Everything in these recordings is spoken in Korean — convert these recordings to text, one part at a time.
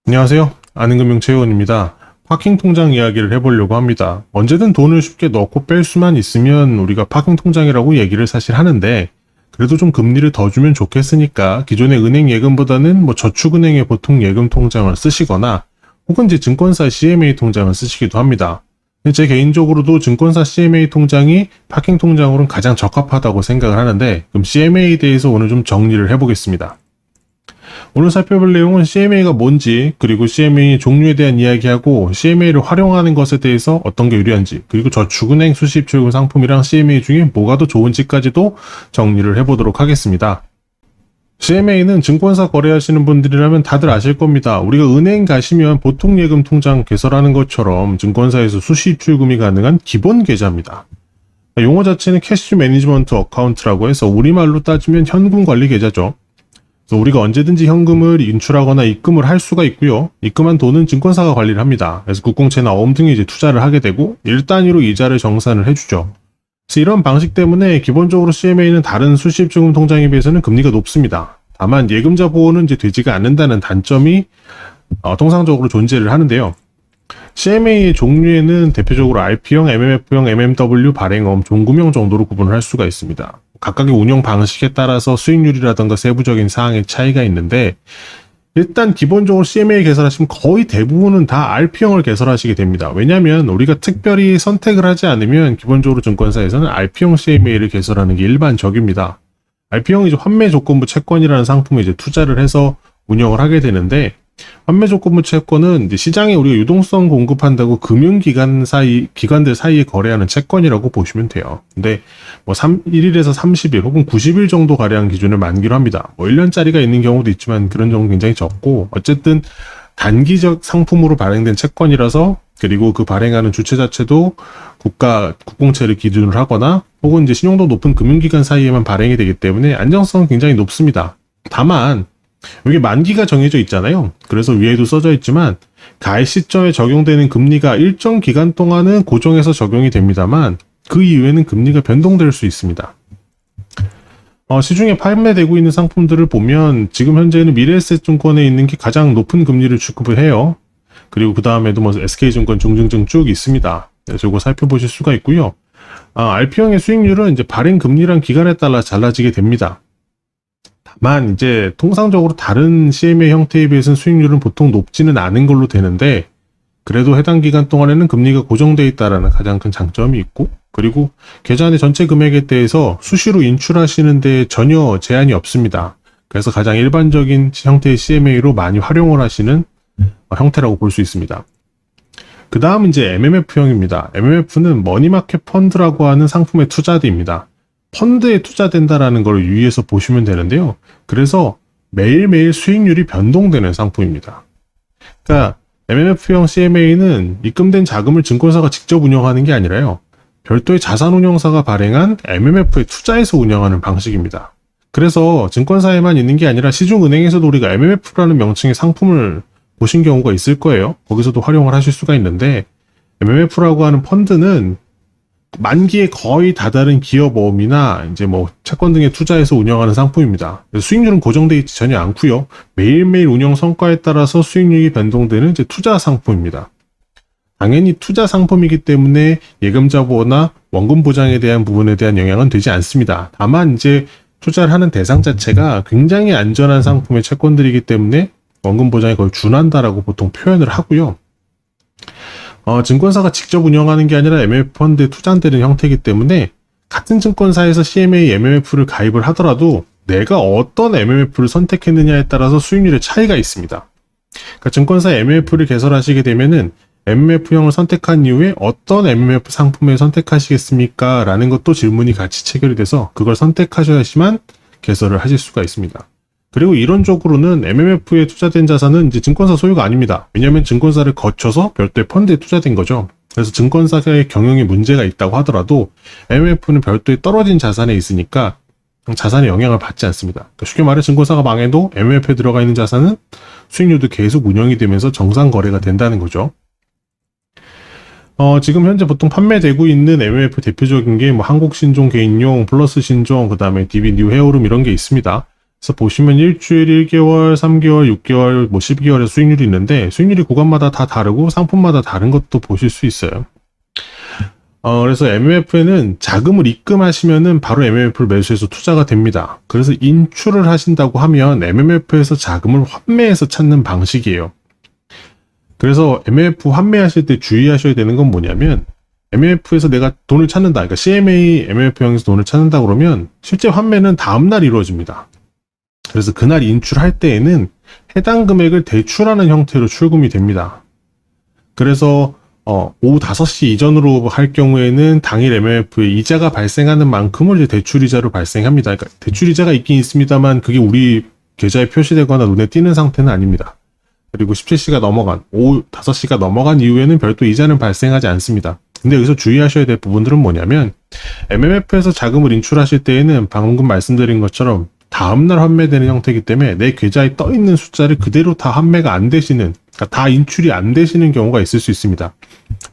안녕하세요. 아는금융 최의원입니다. 파킹 통장 이야기를 해보려고 합니다. 언제든 돈을 쉽게 넣고 뺄 수만 있으면 우리가 파킹 통장이라고 얘기를 사실 하는데, 그래도 좀 금리를 더 주면 좋겠으니까 기존의 은행 예금보다는 저축은행의 보통 예금 통장을 쓰시거나 혹은 이제 증권사 CMA 통장을 쓰시기도 합니다. 제 개인적으로도 증권사 CMA 통장이 파킹 통장으로는 가장 적합하다고 생각을 하는데, 그럼 CMA에 대해서 오늘 좀 정리를 해보겠습니다. 오늘 살펴볼 내용은 CMA가 뭔지, 그리고 CMA 종류에 대한 이야기하고 CMA를 활용하는 것에 대해서 어떤 게 유리한지, 그리고 저축은행 수시입출금 상품이랑 CMA 중에 뭐가 더 좋은지까지도 정리를 해보도록 하겠습니다. CMA는 증권사 거래하시는 분들이라면 다들 아실 겁니다. 우리가 은행 가시면 보통 예금 통장 개설하는 것처럼 증권사에서 수시입출금이 가능한 기본 계좌입니다. 용어 자체는 캐시 매니지먼트 어카운트라고 해서 우리말로 따지면 현금 관리 계좌죠. 그래서 우리가 언제든지 현금을 인출하거나 입금을 할 수가 있고요. 입금한 돈은 증권사가 관리를 합니다. 그래서 국공채나 어음 등에 이제 투자를 하게 되고 1단위로 이자를 정산을 해주죠. 그래서 이런 방식 때문에 기본적으로 CMA는 다른 수시입출금 통장에 비해서는 금리가 높습니다. 다만 예금자 보호는 이제 되지가 않는다는 단점이 통상적으로 존재를 하는데요. CMA의 종류에는 대표적으로 RP형, MMF형, MMW, 발행엄, 종금형 정도로 구분을 할 수가 있습니다. 각각의 운영 방식에 따라서 수익률이라든가 세부적인 사항의 차이가 있는데, 일단 기본적으로 CMA 개설하시면 거의 대부분은 다 RP형을 개설하시게 됩니다. 왜냐하면 우리가 특별히 선택을 하지 않으면 기본적으로 증권사에서는 RP형 CMA를 개설하는 게 일반적입니다. RP형이 이제 환매 조건부 채권이라는 상품에 이제 투자를 해서 운영을 하게 되는데, 환매 조건부 채권은 이제 시장에 우리가 유동성 공급한다고 기관들 사이에 거래하는 채권이라고 보시면 돼요. 근데 1일에서 30일 혹은 90일 정도 가량 기준을 만기로 합니다. 1년짜리가 있는 경우도 있지만 그런 경우는 굉장히 적고, 어쨌든 단기적 상품으로 발행된 채권이라서, 그리고 그 발행하는 주체 자체도 국공채를 기준으로 하거나 혹은 이제 신용도 높은 금융기관 사이에만 발행이 되기 때문에 안정성은 굉장히 높습니다. 다만 여기 만기가 정해져 있잖아요. 그래서 위에도 써져 있지만 가입 시점에 적용되는 금리가 일정 기간 동안은 고정해서 적용이 됩니다만 그 이후에는 금리가 변동될 수 있습니다. 시중에 판매되고 있는 상품들을 보면 지금 현재는 미래에셋증권에 있는 게 가장 높은 금리를 취급을 해요. 그리고 그 다음에도 SK증권, 중증증 쭉 있습니다. 그래서 이거 살펴보실 수가 있고요. RP형의 수익률은 이제 발행 금리랑 기간에 따라 달라지게 됩니다. 다만 이제 통상적으로 다른 CMA 형태에 비해서는 수익률은 보통 높지는 않은 걸로 되는데, 그래도 해당 기간 동안에는 금리가 고정되어 있다는 가장 큰 장점이 있고, 그리고 계좌 안의 전체 금액에 대해서 수시로 인출하시는 데 전혀 제한이 없습니다. 그래서 가장 일반적인 형태의 CMA로 많이 활용을 하시는 형태라고 볼 수 있습니다. 그 다음 이제 MMF형입니다. MMF는 머니마켓 펀드라고 하는 상품의 투자대입니다. 펀드에 투자된다라는 걸 유의해서 보시면 되는데요. 그래서 매일매일 수익률이 변동되는 상품입니다. 그러니까 MMF형 CMA는 입금된 자금을 증권사가 직접 운영하는 게 아니라요, 별도의 자산운용사가 발행한 MMF에 투자해서 운영하는 방식입니다. 그래서 증권사에만 있는 게 아니라 시중은행에서도 우리가 MMF라는 명칭의 상품을 보신 경우가 있을 거예요. 거기서도 활용을 하실 수가 있는데, MMF라고 하는 펀드는 만기에 거의 다다른 기업어음이나 이제 채권 등에 투자해서 운영하는 상품입니다. 수익률은 고정되어 있지 전혀 않고요. 매일매일 운영 성과에 따라서 수익률이 변동되는 이제 투자 상품입니다. 당연히 투자 상품이기 때문에 예금자 보호나 원금 보장에 대한 부분에 대한 영향은 되지 않습니다. 다만 이제 투자를 하는 대상 자체가 굉장히 안전한 상품의 채권들이기 때문에 원금 보장에 거의 준한다라고 보통 표현을 하고요. 증권사가 직접 운영하는 게 아니라 MMF 펀드에 투자되는 형태이기 때문에 같은 증권사에서 CMA, MMF를 가입을 하더라도 내가 어떤 MMF를 선택했느냐에 따라서 수익률의 차이가 있습니다. 그러니까 증권사 MMF를 개설하시게 되면은 MMF형을 선택한 이후에 어떤 MMF 상품을 선택하시겠습니까? 라는 것도 질문이 같이 체결이 돼서 그걸 선택하셔야지만 개설을 하실 수가 있습니다. 그리고 이론적으로는 MMF에 투자된 자산은 이제 증권사 소유가 아닙니다. 왜냐하면 증권사를 거쳐서 별도의 펀드에 투자된 거죠. 그래서 증권사의 경영에 문제가 있다고 하더라도 MMF는 별도의 떨어진 자산에 있으니까 자산에 영향을 받지 않습니다. 그러니까 쉽게 말해 증권사가 망해도 MMF에 들어가 있는 자산은 수익률도 계속 운영이 되면서 정상 거래가 된다는 거죠. 지금 현재 보통 판매되고 있는 MMF 대표적인 게 한국신종 개인용, 플러스 신종, 그 다음에 DB 뉴 헤어룸 이런 게 있습니다. 그래서 보시면 일주일, 1개월, 3개월, 6개월, 뭐 12개월의 수익률이 있는데 수익률이 구간마다 다 다르고 상품마다 다른 것도 보실 수 있어요. 그래서 MMF에는 자금을 입금하시면은 바로 MMF를 매수해서 투자가 됩니다. 그래서 인출을 하신다고 하면 MMF에서 자금을 환매해서 찾는 방식이에요. 그래서 MMF 환매하실 때 주의하셔야 되는 건 뭐냐면 MMF에서 내가 돈을 찾는다. 그러니까 CMA MMF형에서 돈을 찾는다 그러면 실제 환매는 다음날 이루어집니다. 그래서 그날 인출할 때에는 해당 금액을 대출하는 형태로 출금이 됩니다. 그래서 오후 5시 이전으로 할 경우에는 당일 MMF에 이자가 발생하는 만큼을 이제 대출이자로 발생합니다. 그러니까 대출이자가 있긴 있습니다만 그게 우리 계좌에 표시되거나 눈에 띄는 상태는 아닙니다. 그리고 17시가 넘어간, 오후 5시가 넘어간 이후에는 별도 이자는 발생하지 않습니다. 근데 여기서 주의하셔야 될 부분들은 뭐냐면 MMF에서 자금을 인출하실 때에는 방금 말씀드린 것처럼 다음날 환매되는 형태이기 때문에 내 계좌에 떠 있는 숫자를 그대로 다 환매가 안 되시는, 그러니까 다 인출이 안 되시는 경우가 있을 수 있습니다.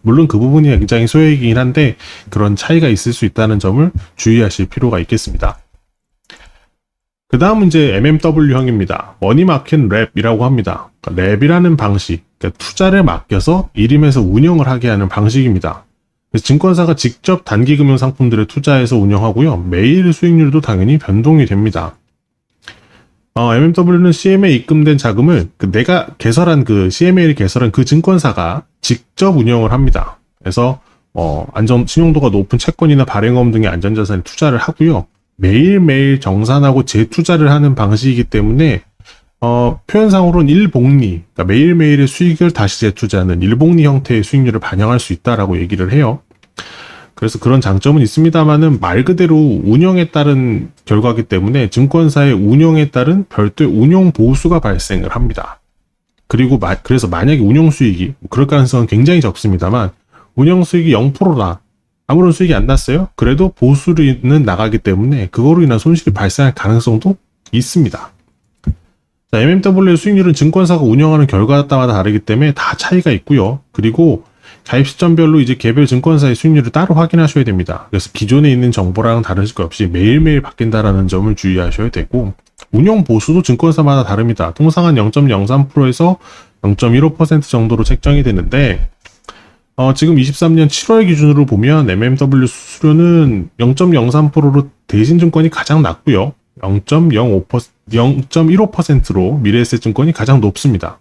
물론 그 부분이 굉장히 소액이긴 한데 그런 차이가 있을 수 있다는 점을 주의하실 필요가 있겠습니다. 그 다음은 이제 MMW형입니다. 머니마켓 랩이라고 합니다. 그러니까 랩이라는 방식, 그러니까 투자를 맡겨서 일임해서 운영을 하게 하는 방식입니다. 그래서 증권사가 직접 단기금융 상품들을 투자해서 운영하고요. 매일 수익률도 당연히 변동이 됩니다. MMW는 CMA에 입금된 자금을 내가 개설한 CMA를 개설한 그 증권사가 직접 운영을 합니다. 그래서 신용도가 높은 채권이나 발행어음 등의 안전자산에 투자를 하고요. 매일매일 정산하고 재투자를 하는 방식이기 때문에 표현상으로는 일복리, 그러니까 매일매일의 수익을 다시 재투자하는 일복리 형태의 수익률을 반영할 수 있다라고 얘기를 해요. 그래서 그런 장점은 있습니다만은 말 그대로 운영에 따른 결과이기 때문에 증권사의 운영에 따른 별도의 운용 보수가 발생을 합니다. 그리고 그래서 만약에 운용 수익이 그럴 가능성은 굉장히 적습니다만 운영 수익이 0%다. 아무런 수익이 안 났어요. 그래도 보수는 나가기 때문에 그거로 인한 손실이 발생할 가능성도 있습니다. 자, MMW의 수익률은 증권사가 운영하는 결과에 따라 다르기 때문에 다 차이가 있고요. 그리고 가입 시점별로 이제 개별 증권사의 수익률을 따로 확인하셔야 됩니다. 그래서 기존에 있는 정보랑은 다르실 것 없이 매일매일 바뀐다라는 점을 주의하셔야 되고 운영 보수도 증권사마다 다릅니다. 통상 한 0.03%에서 0.15% 정도로 책정이 되는데 지금 23년 7월 기준으로 보면 MMW 수수료는 0.03%로 대신증권이 가장 낮고요. 0.15%로 미래에셋증권이 가장 높습니다.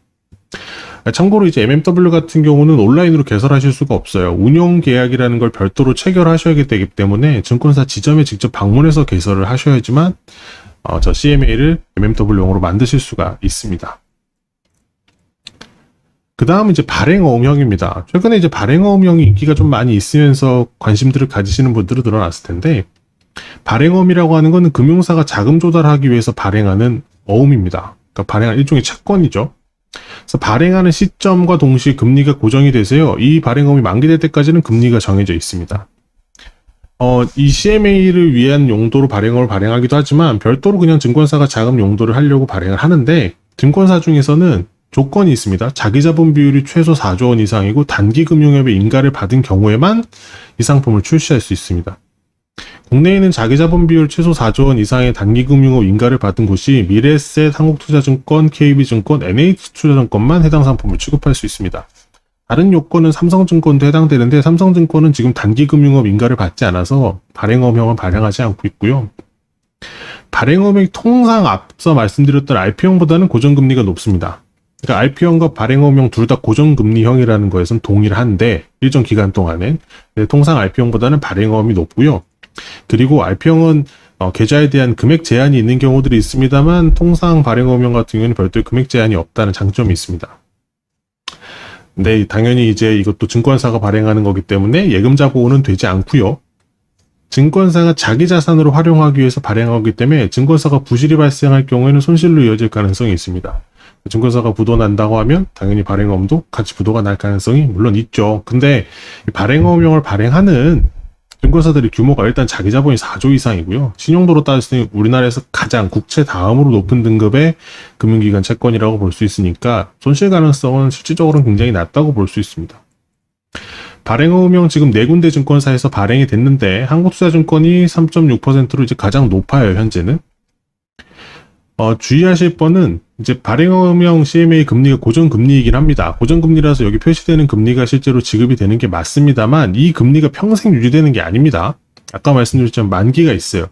참고로 이제 MMW 같은 경우는 온라인으로 개설하실 수가 없어요. 운영 계약이라는 걸 별도로 체결하셔야 되기 때문에 증권사 지점에 직접 방문해서 개설을 하셔야지만 저 CMA를 MMW용으로 만드실 수가 있습니다. 그 다음은 이제 발행어음형입니다. 최근에 이제 발행어음형이 인기가 좀 많이 있으면서 관심들을 가지시는 분들은 늘어났을 텐데 발행어음이라고 하는 것은 금융사가 자금 조달하기 위해서 발행하는 어음입니다. 그러니까 발행한 일종의 채권이죠. 그래서 발행하는 시점과 동시에 금리가 고정이 되세요. 이 발행어음이 만기될 때까지는 금리가 정해져 있습니다. 이 CMA를 위한 용도로 발행어를 발행하기도 하지만 별도로 그냥 증권사가 자금 용도를 하려고 발행을 하는데 증권사 중에서는 조건이 있습니다. 자기자본 비율이 최소 4조 원 이상이고 단기금융협의 인가를 받은 경우에만 이 상품을 출시할 수 있습니다. 국내에는 자기자본 비율 최소 4조 원 이상의 단기금융업 인가를 받은 곳이 미래에셋, 한국투자증권, KB증권, NH투자증권만 해당 상품을 취급할 수 있습니다. 다른 요건은 삼성증권도 해당되는데 삼성증권은 지금 단기금융업 인가를 받지 않아서 발행어음형은 발행하지 않고 있고요. 발행어음형이 통상 앞서 말씀드렸던 RP형보다는 고정금리가 높습니다. 그러니까 RP형과 발행어음형 둘 다 고정금리형이라는 거에선 동일한데 일정 기간 동안엔 통상 RP형보다는 발행어음이 높고요. 그리고 RP형은 계좌에 대한 금액 제한이 있는 경우들이 있습니다만 통상 발행어음형 같은 경우는 별도의 금액 제한이 없다는 장점이 있습니다. 근데 당연히 이제 이것도 증권사가 발행하는 거기 때문에 예금자 보호는 되지 않고요. 증권사가 자기 자산으로 활용하기 위해서 발행하기 때문에 증권사가 부실이 발생할 경우에는 손실로 이어질 가능성이 있습니다. 증권사가 부도난다고 하면 당연히 발행어음도 같이 부도가 날 가능성이 물론 있죠. 근데 발행어음형을 발행하는 증권사들의 규모가 일단 자기 자본이 4조 이상이고요. 신용도로 따졌을 때 우리나라에서 가장 국채 다음으로 높은 등급의 금융기관 채권이라고 볼 수 있으니까 손실 가능성은 실질적으로는 굉장히 낮다고 볼 수 있습니다. 발행어음형 지금 4군데 증권사에서 발행이 됐는데 한국투자증권이 3.6%로 이제 가장 높아요, 현재는. 주의하실 번은 이제 발행형 CMA 금리가 고정금리이긴 합니다. 고정금리라서 여기 표시되는 금리가 실제로 지급이 되는 게 맞습니다만 이 금리가 평생 유지되는 게 아닙니다. 아까 말씀드렸지만 만기가 있어요.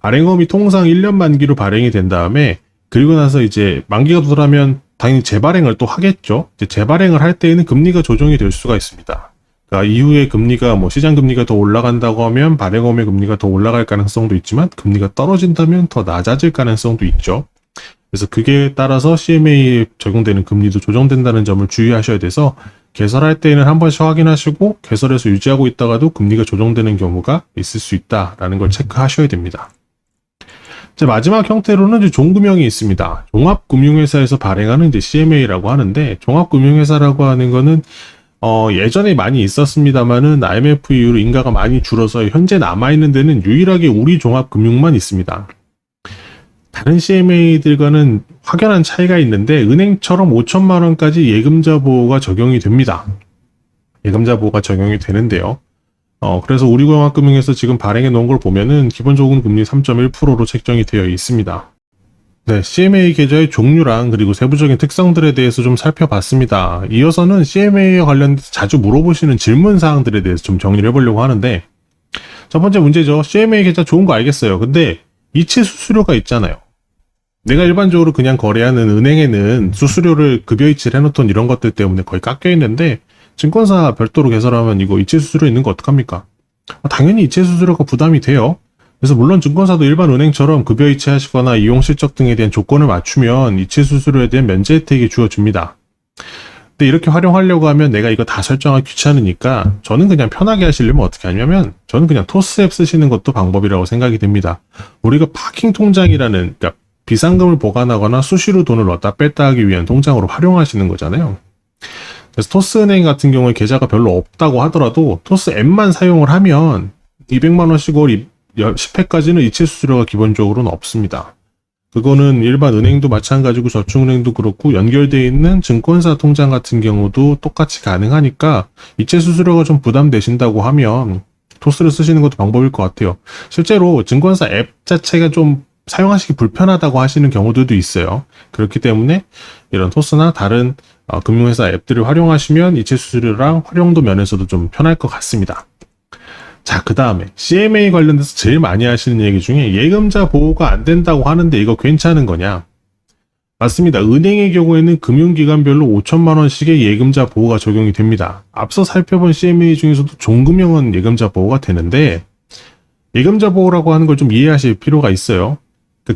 발행험이 통상 1년 만기로 발행이 된 다음에 그리고 나서 이제 만기가 도달하면 당연히 재발행을 또 하겠죠. 이제 재발행을 할 때에는 금리가 조정이 될 수가 있습니다. 그러니까 이후에 금리가 시장 금리가 더 올라간다고 하면 발행험의 금리가 더 올라갈 가능성도 있지만 금리가 떨어진다면 더 낮아질 가능성도 있죠. 그래서 그게 따라서 CMA에 적용되는 금리도 조정된다는 점을 주의하셔야 돼서 개설할 때에는 한 번씩 확인하시고 개설해서 유지하고 있다가도 금리가 조정되는 경우가 있을 수 있다라는 걸 체크하셔야 됩니다. 자, 마지막 형태로는 이제 종금형이 있습니다. 종합금융회사에서 발행하는 이제 CMA라고 하는데 종합금융회사라고 하는 거는 예전에 많이 있었습니다만은 IMF 이후로 인가가 많이 줄어서 현재 남아있는 데는 유일하게 우리 종합금융만 있습니다. 다른 CMA들과는 확연한 차이가 있는데 은행처럼 5천만 원까지 예금자 보호가 적용이 됩니다. 예금자 보호가 적용이 되는데요. 그래서 우리 종합금융에서 지금 발행해 놓은 걸 보면은 기본 조금금리 3.1%로 책정이 되어 있습니다. 네, CMA 계좌의 종류랑 그리고 세부적인 특성들에 대해서 좀 살펴봤습니다. 이어서는 CMA에 관련해서 자주 물어보시는 질문 사항들에 대해서 좀 정리를 해보려고 하는데 첫 번째 문제죠. CMA 계좌 좋은 거 알겠어요. 근데 이체 수수료가 있잖아요. 내가 일반적으로 그냥 거래하는 은행에는 수수료를 급여이체를 해놓던 이런 것들 때문에 거의 깎여 있는데 증권사 별도로 개설하면 이거 이체 수수료 있는 거 어떡합니까? 당연히 이체 수수료가 부담이 돼요. 그래서 물론 증권사도 일반 은행처럼 급여이체 하시거나 이용 실적 등에 대한 조건을 맞추면 이체 수수료에 대한 면제 혜택이 주어집니다. 근데 이렇게 활용하려고 하면 내가 이거 다 설정하기 귀찮으니까 저는 그냥 편하게 하시려면 어떻게 하냐면 저는 그냥 토스 앱 쓰시는 것도 방법이라고 생각이 됩니다. 우리가 파킹 통장이라는 그러니까 비상금을 보관하거나 수시로 돈을 넣었다 뺐다 하기 위한 통장으로 활용하시는 거잖아요. 그래서 토스은행 같은 경우에 계좌가 별로 없다고 하더라도 토스 앱만 사용을 하면 200만 원씩 월 10회까지는 이체 수수료가 기본적으로는 없습니다. 그거는 일반 은행도 마찬가지고 저축은행도 그렇고 연결되어 있는 증권사 통장 같은 경우도 똑같이 가능하니까 이체 수수료가 좀 부담되신다고 하면 토스를 쓰시는 것도 방법일 것 같아요. 실제로 증권사 앱 자체가 좀 사용하시기 불편하다고 하시는 경우들도 있어요. 그렇기 때문에 이런 토스나 다른 금융회사 앱들을 활용하시면 이체 수수료랑 활용도 면에서도 좀 편할 것 같습니다. 자, 그 다음에 CMA 관련돼서 제일 많이 하시는 얘기 중에 예금자 보호가 안 된다고 하는데 이거 괜찮은 거냐? 맞습니다. 은행의 경우에는 금융기관별로 5천만 원씩의 예금자 보호가 적용이 됩니다. 앞서 살펴본 CMA 중에서도 종금형은 예금자 보호가 되는데 예금자 보호라고 하는 걸 좀 이해하실 필요가 있어요.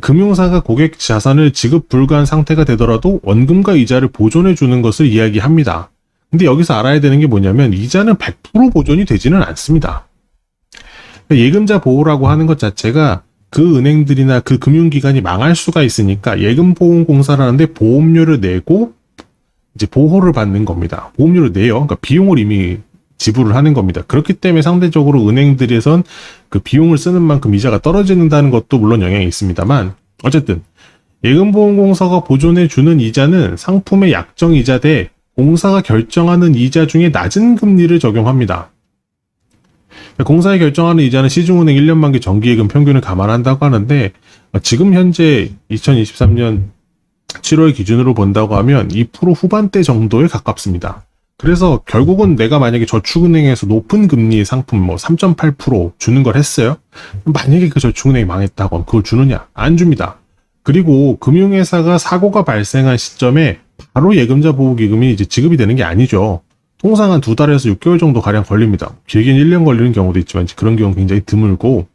금융사가 고객 자산을 지급 불가한 상태가 되더라도 원금과 이자를 보존해 주는 것을 이야기합니다. 근데 여기서 알아야 되는 게 뭐냐면 이자는 100% 보존이 되지는 않습니다. 예금자 보호라고 하는 것 자체가 그 은행들이나 그 금융기관이 망할 수가 있으니까 예금보험공사라는데 보험료를 내고 이제 보호를 받는 겁니다. 보험료를 내요. 그러니까 비용을 이미 지불을 하는 겁니다. 그렇기 때문에 상대적으로 은행들에선 그 비용을 쓰는 만큼 이자가 떨어진다는 것도 물론 영향이 있습니다만 어쨌든 예금보험공사가 보존해 주는 이자는 상품의 약정이자 대 공사가 결정하는 이자 중에 낮은 금리를 적용합니다. 공사에 결정하는 이자는 시중은행 1년 만기 정기예금 평균을 감안한다고 하는데 지금 현재 2023년 7월 기준으로 본다고 하면 2% 후반대 정도에 가깝습니다. 그래서 결국은 내가 만약에 저축은행에서 높은 금리의 상품 3.8% 주는 걸 했어요. 만약에 그 저축은행이 망했다고 하면 그걸 주느냐? 안 줍니다. 그리고 금융회사가 사고가 발생한 시점에 바로 예금자 보호기금이 이제 지급이 되는 게 아니죠. 통상 한 2달에서 6개월 정도 가량 걸립니다. 길게는 1년 걸리는 경우도 있지만 그런 경우는 굉장히 드물고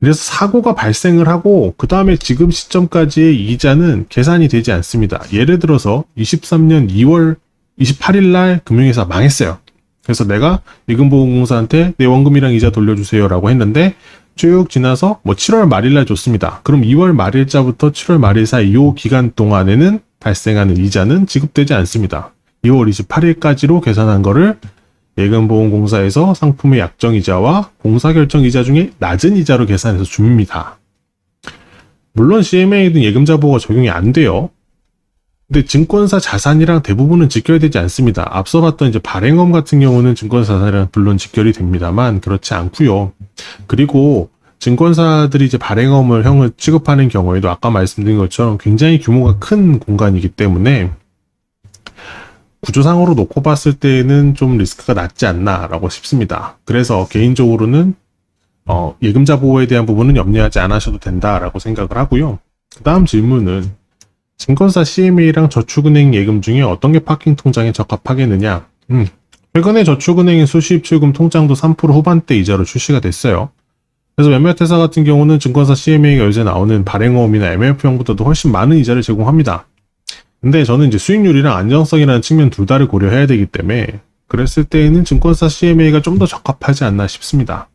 그래서 사고가 발생을 하고 그 다음에 지급 시점까지의 이자는 계산이 되지 않습니다. 예를 들어서 23년 2월 28일 날 금융회사 망했어요. 그래서 내가 예금보험공사한테 내 원금이랑 이자 돌려주세요 라고 했는데 쭉 지나서 7월 말일 날 줬습니다. 그럼 2월 말일자부터 7월 말일 사이 이 기간 동안에는 발생하는 이자는 지급되지 않습니다. 2월 28일까지로 계산한 거를 예금보험공사에서 상품의 약정이자와 공사결정이자 중에 낮은 이자로 계산해서 줍니다. 물론 CMA 등 예금자 보호가 적용이 안 돼요. 근데 증권사 자산이랑 대부분은 직결되지 않습니다. 앞서 봤던 이제 발행엄 같은 경우는 증권사 자산이랑 물론 직결이 됩니다만 그렇지 않고요. 그리고 증권사들이 이제 발행어음을 취급하는 경우에도 아까 말씀드린 것처럼 굉장히 규모가 큰 공간이기 때문에 구조상으로 놓고 봤을 때는 좀 리스크가 낮지 않나라고 싶습니다. 그래서 개인적으로는 예금자 보호에 대한 부분은 염려하지 않으셔도 된다라고 생각을 하고요. 그 다음 질문은 증권사 CMA랑 저축은행 예금 중에 어떤 게 파킹 통장에 적합하겠느냐? 최근에 저축은행인 수시입출금 통장도 3% 후반대 이자로 출시가 됐어요. 그래서 몇몇 회사 같은 경우는 증권사 CMA가 요새 나오는 발행어음이나 MLF형보다도 훨씬 많은 이자를 제공합니다. 근데 저는 이제 수익률이랑 안정성이라는 측면 둘 다를 고려해야 되기 때문에 그랬을 때에는 증권사 CMA가 좀 더 적합하지 않나 싶습니다.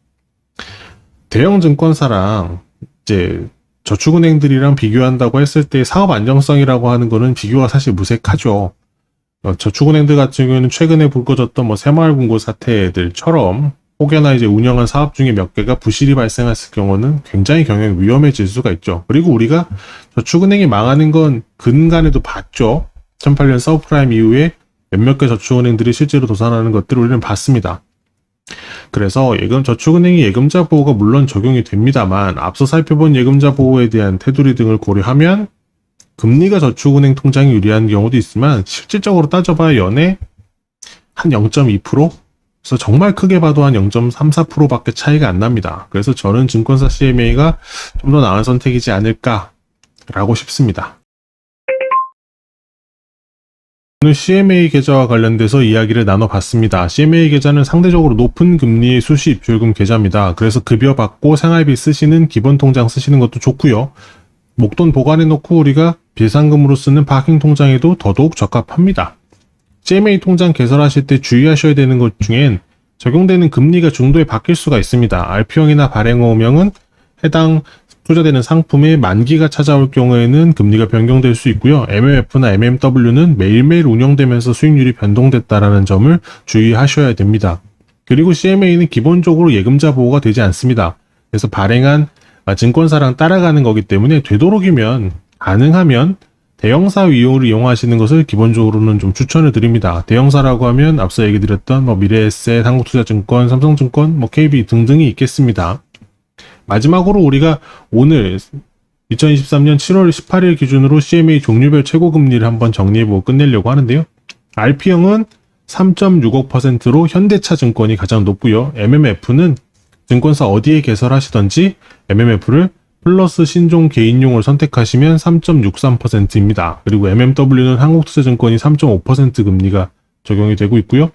대형 증권사랑 이제 저축은행들이랑 비교한다고 했을 때 사업 안정성이라고 하는 거는 비교가 사실 무색하죠. 저축은행들 같은 경우에는 최근에 불거졌던 새마을금고 사태들처럼 혹여나 이제 운영한 사업 중에 몇 개가 부실이 발생했을 경우는 굉장히 경영이 위험해질 수가 있죠. 그리고 우리가 저축은행이 망하는 건 근간에도 봤죠. 2008년 서브프라임 이후에 몇몇 개 저축은행들이 실제로 도산하는 것들을 우리는 봤습니다. 그래서 저축은행이 예금자 보호가 물론 적용이 됩니다만 앞서 살펴본 예금자 보호에 대한 테두리 등을 고려하면 금리가 저축은행 통장이 유리한 경우도 있지만 실질적으로 따져봐야 연에 한 0.2%? 그래서 정말 크게 봐도 한 0.34%밖에 차이가 안 납니다. 그래서 저는 증권사 CMA가 좀 더 나은 선택이지 않을까라고 싶습니다. 오늘 CMA 계좌와 관련돼서 이야기를 나눠봤습니다. CMA 계좌는 상대적으로 높은 금리의 수시 입출금 계좌입니다. 그래서 급여 받고 생활비 쓰시는 기본 통장 쓰시는 것도 좋고요. 목돈 보관해놓고 우리가 비상금으로 쓰는 파킹 통장에도 더더욱 적합합니다. CMA 통장 개설하실 때 주의하셔야 되는 것 중엔 적용되는 금리가 중도에 바뀔 수가 있습니다. RP형이나 발행어음형은 해당 투자되는 상품의 만기가 찾아올 경우에는 금리가 변경될 수 있고요. MMF나 MMW는 매일매일 운영되면서 수익률이 변동됐다라는 점을 주의하셔야 됩니다. 그리고 CMA는 기본적으로 예금자 보호가 되지 않습니다. 그래서 발행한 증권사랑 따라가는 거기 때문에 되도록이면 가능하면 대형사 위용을 이용하시는 것을 기본적으로는 좀 추천을 드립니다. 대형사라고 하면 앞서 얘기 드렸던 미래에셋, 한국투자증권, 삼성증권, KB 등등이 있겠습니다. 마지막으로 우리가 오늘 2023년 7월 18일 기준으로 CMA 종류별 최고금리를 한번 정리해보고 끝내려고 하는데요. RP형은 3.65%로 현대차증권이 가장 높고요. MMF는 증권사 어디에 개설하시던지 MMF를 플러스 신종 개인용을 선택하시면 3.63%입니다. 그리고 MMW는 한국투자증권이 3.5% 금리가 적용이 되고 있고요.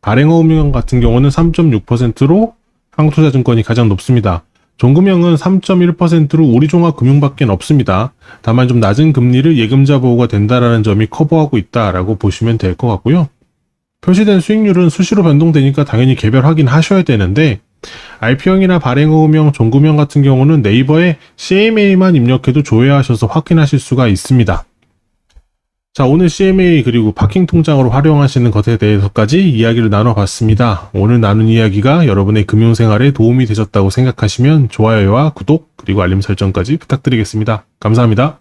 발행어음형 같은 경우는 3.6%로 한국투자증권이 가장 높습니다. 종금형은 3.1%로 우리종합금융밖에 없습니다. 다만 좀 낮은 금리를 예금자 보호가 된다라는 점이 커버하고 있다라고 보시면 될 것 같고요. 표시된 수익률은 수시로 변동되니까 당연히 개별 확인하셔야 되는데 RP형이나 발행어음형, 종금형 같은 경우는 네이버에 CMA만 입력해도 조회하셔서 확인하실 수가 있습니다. 자, 오늘 CMA 그리고 파킹 통장으로 활용하시는 것에 대해서까지 이야기를 나눠봤습니다. 오늘 나눈 이야기가 여러분의 금융생활에 도움이 되셨다고 생각하시면 좋아요와 구독 그리고 알림 설정까지 부탁드리겠습니다. 감사합니다.